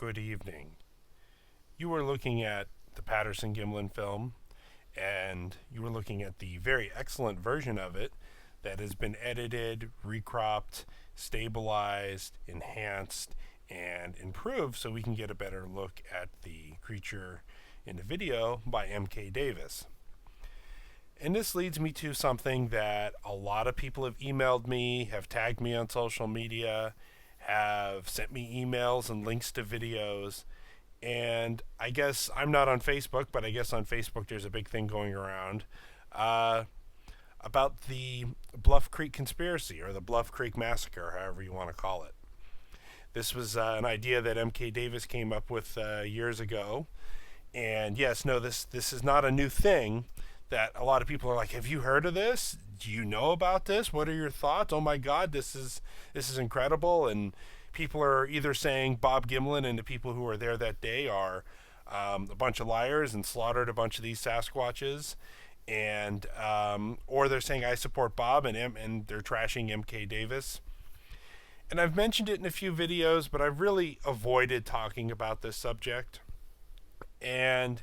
good evening. You were looking at the Patterson-Gimlin film, and you were looking at the very excellent version of it that has been edited, recropped, stabilized, enhanced, and improved so we can get a better look at the creature in the video by M.K. Davis. And this leads me to something that a lot of people have emailed me, have tagged me on social media, have sent me emails and links to videos. And I guess I'm not on Facebook, but I guess on Facebook there's a big thing going around about the Bluff Creek Conspiracy, or the Bluff Creek Massacre, however you want to call it. This was an idea that M.K. Davis came up with years ago. And yes, no, this is not a new thing that a lot of people are like, have you heard of this? Do you know about this? What are your thoughts? Oh my God, this is incredible. And people are either saying Bob Gimlin and the people who were there that day are a bunch of liars and slaughtered a bunch of these Sasquatches, and or they're saying I support Bob and they're trashing M.K. Davis. And I've mentioned it in a few videos, but I've really avoided talking about this subject. And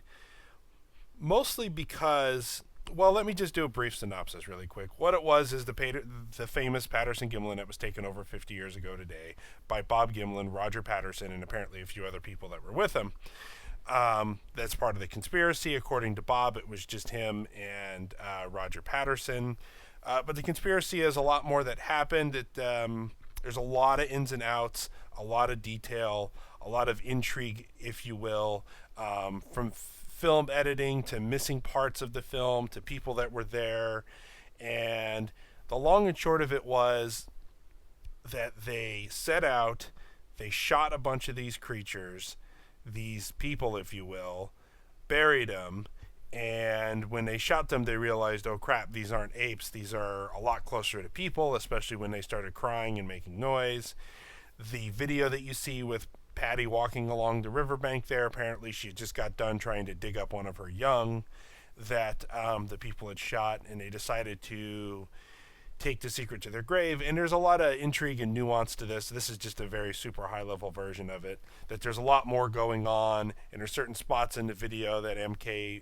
mostly because, well, let me just do a brief synopsis really quick. What it was is the famous Patterson-Gimlin that was taken over 50 years ago today by Bob Gimlin, Roger Patterson, and apparently a few other people that were with him. That's part of the conspiracy. According to Bob, it was just him and Roger Patterson. But the conspiracy is a lot more that happened. There's a lot of ins and outs, a lot of detail, a lot of intrigue, if you will, from film editing to missing parts of the film to people that were there. And the long and short of it was that they set out, they shot a bunch of these creatures, these people, if you will, buried them, and when they shot them, they realized, oh crap, these aren't apes, these are a lot closer to people, especially when they started crying and making noise. The video that you see with Patty walking along the riverbank there, apparently she just got done trying to dig up one of her young that the people had shot, and they decided to take the secret to their grave. And there's a lot of intrigue and nuance to this. This is just a very super high level version of it, that there's a lot more going on, and there's certain spots in the video that MK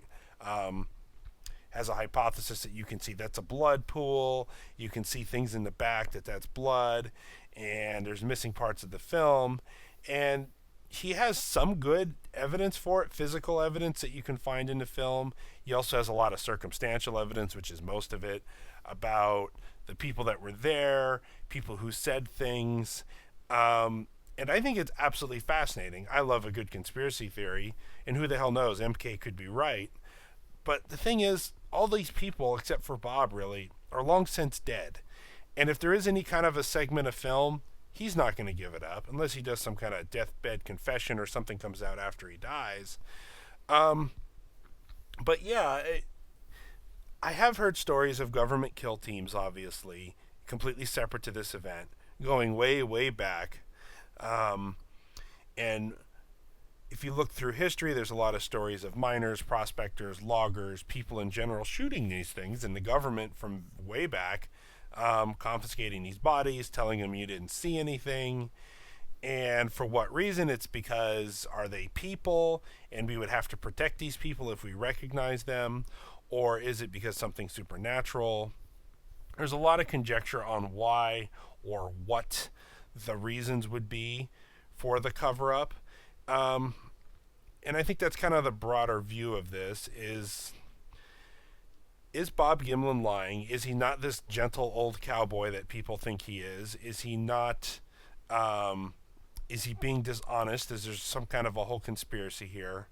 has a hypothesis that you can see that's a blood pool. You can see things in the back that's blood, and there's missing parts of the film. And he has some good evidence for it, physical evidence that you can find in the film. He also has a lot of circumstantial evidence, which is most of it, about the people that were there, people who said things. And I think it's absolutely fascinating. I love a good conspiracy theory, and who the hell knows, MK could be right. But the thing is, all these people, except for Bob really, are long since dead. And if there is any kind of a segment of film, he's not going to give it up unless he does some kind of deathbed confession or something comes out after he dies. But yeah, I have heard stories of government kill teams, obviously, completely separate to this event, going way, way back. And if you look through history, there's a lot of stories of miners, prospectors, loggers, people in general shooting these things, and the government from way back confiscating these bodies, telling them you didn't see anything. And for what reason? It's because, are they people and we would have to protect these people if we recognize them? Or is it because something supernatural? There's a lot of conjecture on why or what the reasons would be for the cover-up. And I think that's kind of the broader view of this is Bob Gimlin lying? Is he not this gentle old cowboy that people think he is? Is he not, is he being dishonest? Is there some kind of a whole conspiracy here?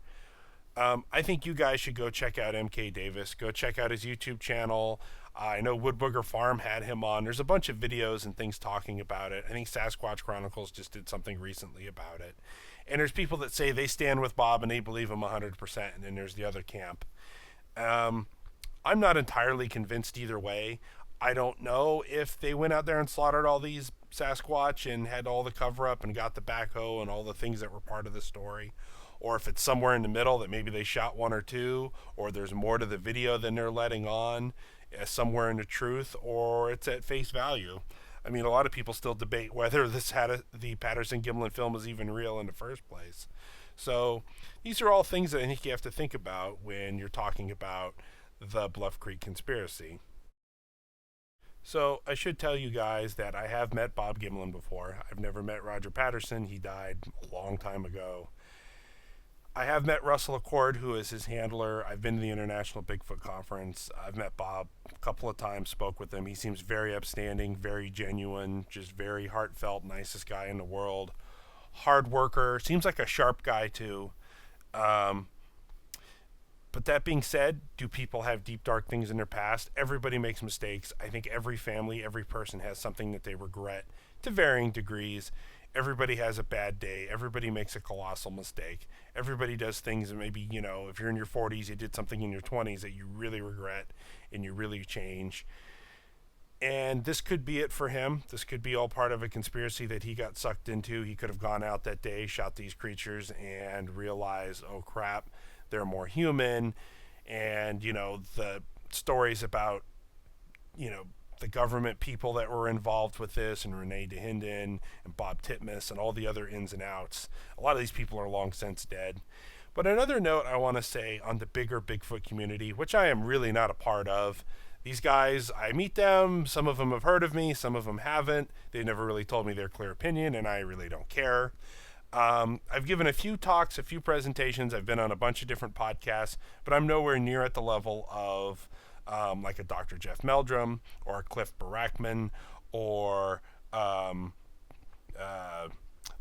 I think you guys should go check out MK Davis. Go check out his YouTube channel. I know Wood Booger Farm had him on. There's a bunch of videos and things talking about it. I think Sasquatch Chronicles just did something recently about it. And there's people that say they stand with Bob and they believe him 100%, and then there's the other camp. I'm not entirely convinced either way. I don't know if they went out there and slaughtered all these Sasquatch and had all the cover-up and got the backhoe and all the things that were part of the story, or if it's somewhere in the middle that maybe they shot one or two, or there's more to the video than they're letting on, somewhere in the truth, or it's at face value. I mean, a lot of people still debate whether the Patterson-Gimlin film is even real in the first place. So these are all things that I think you have to think about when you're talking about the Bluff Creek Conspiracy. So I should tell you guys that I have met Bob Gimlin before. I've never met Roger Patterson. He died a long time ago. I have met Russell Accord, who is his handler. I've been to the International Bigfoot Conference. I've met Bob a couple of times, spoke with him. He seems very upstanding, very genuine, just very heartfelt, nicest guy in the world. Hard worker, seems like a sharp guy too. Um, but that being said, do people have deep, dark things in their past? Everybody makes mistakes. I think every family, every person has something that they regret to varying degrees. Everybody has a bad day. Everybody makes a colossal mistake. Everybody does things that maybe, if you're in your 40s, you did something in your 20s that you really regret and you really change. And this could be it for him. This could be all part of a conspiracy that he got sucked into. He could have gone out that day, shot these creatures, and realized, oh crap, they're more human. And, the stories about, the government people that were involved with this, and Renee DeHinden and Bob Titmus and all the other ins and outs. A lot of these people are long since dead. But another note I want to say on the bigger Bigfoot community, which I am really not a part of. These guys, I meet them. Some of them have heard of me. Some of them haven't. They never really told me their clear opinion, and I really don't care. I've given a few talks, a few presentations. I've been on a bunch of different podcasts, but I'm nowhere near at the level of like a Dr. Jeff Meldrum or a Cliff Barackman or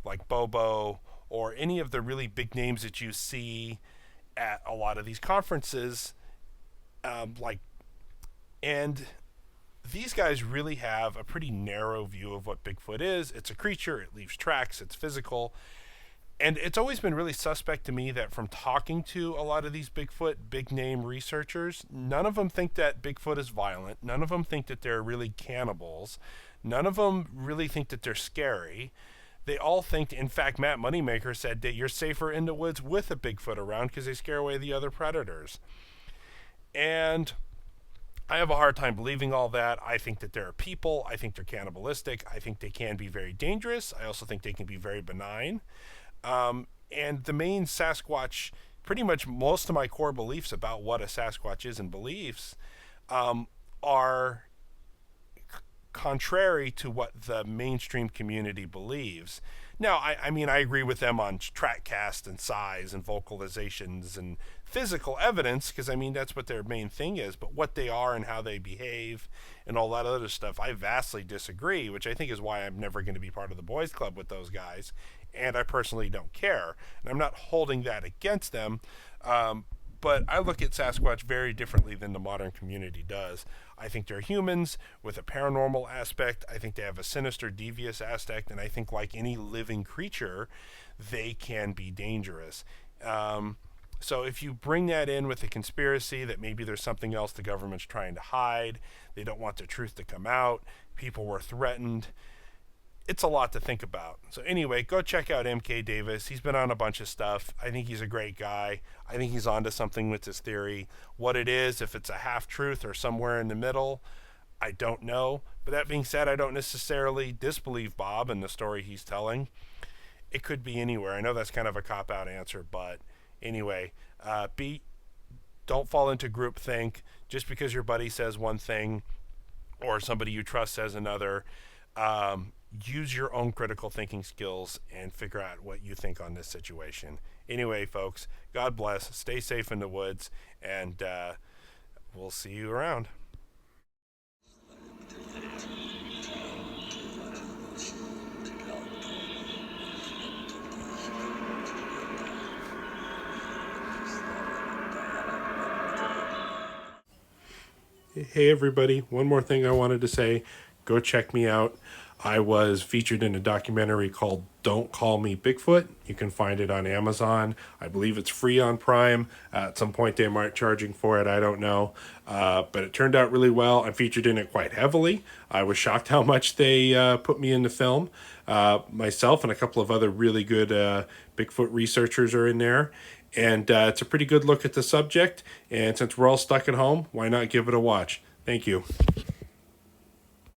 like Bobo or any of the really big names that you see at a lot of these conferences. And these guys really have a pretty narrow view of what Bigfoot is. It's a creature, it leaves tracks, it's physical. And it's always been really suspect to me that from talking to a lot of these Bigfoot big name researchers, none of them think that Bigfoot is violent. None of them think that they're really cannibals. None of them really think that they're scary. They all think, in fact, Matt Moneymaker said that you're safer in the woods with a Bigfoot around because they scare away the other predators. And I have a hard time believing all that. I think that there are people. I think they're cannibalistic. I think they can be very dangerous. I also think they can be very benign. And the main Sasquatch, pretty much most of my core beliefs about what a Sasquatch is and beliefs, are contrary to what the mainstream community believes. Now, I mean, I agree with them on track cast and size and vocalizations and physical evidence, because, I mean, that's what their main thing is. But what they are and how they behave and all that other stuff, I vastly disagree, which I think is why I'm never going to be part of the boys club with those guys. And I personally don't care. And I'm not holding that against them. But I look at Sasquatch very differently than the modern community does. I think they're humans with a paranormal aspect. I think they have a sinister, devious aspect. And I think, like any living creature, they can be dangerous. So if you bring that in with a conspiracy that maybe there's something else the government's trying to hide, they don't want the truth to come out, people were threatened, it's a lot to think about. So anyway, go check out MK Davis. He's been on a bunch of stuff. I think he's a great guy. I think he's onto something with this theory. What it is, if it's a half-truth or somewhere in the middle, I don't know. But that being said, I don't necessarily disbelieve Bob and the story he's telling. It could be anywhere. I know that's kind of a cop-out answer, but anyway, don't fall into groupthink. Just because your buddy says one thing or somebody you trust says another, use your own critical thinking skills and figure out what you think on this situation. Anyway, folks, God bless. Stay safe in the woods, and we'll see you around. Hey, everybody. One more thing I wanted to say. Go check me out. I was featured in a documentary called Don't Call Me Bigfoot. You can find it on Amazon. I believe it's free on Prime. At some point they might charging for it. I don't know. But it turned out really well. I'm featured in it quite heavily. I was shocked how much they put me in the film. Myself and a couple of other really good Bigfoot researchers are in there. And it's a pretty good look at the subject. And since we're all stuck at home, why not give it a watch? Thank you.